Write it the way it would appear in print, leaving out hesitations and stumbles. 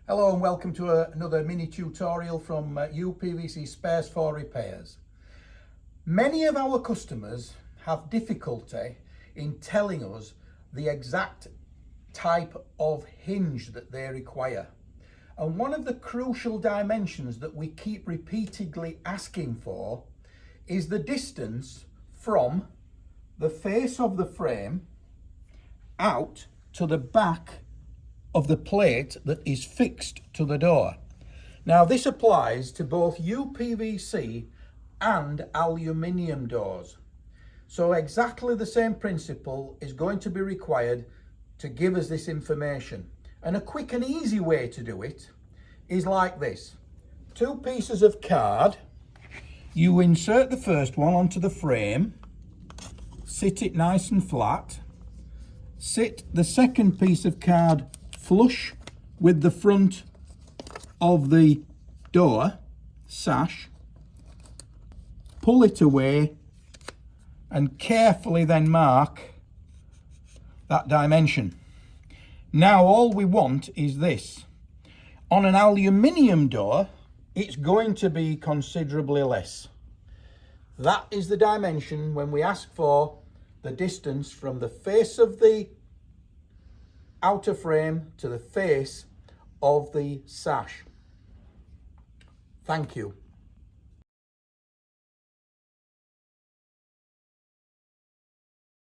Hello and welcome to another mini tutorial from UPVC Spares for Repairs. Many of our customers have difficulty in telling us the exact type of hinge that they require. And one of the crucial dimensions that we keep repeatedly asking for is the distance from the face of the frame out to the back of the plate that is fixed to the door. Now this applies to both UPVC and aluminium doors. So exactly the same principle is going to be required to give us this information. And a quick and easy way to do it is like this. 2 pieces of card. You insert the first one onto the frame, sit it nice and flat, sit the second piece of card flush with the front of the door sash, pull it away and carefully then mark that dimension. Now all we want is this. On an aluminium door, it's going to be considerably less. That is the dimension when we ask for the distance from the face of the outer frame to the face of the sash. Thank you.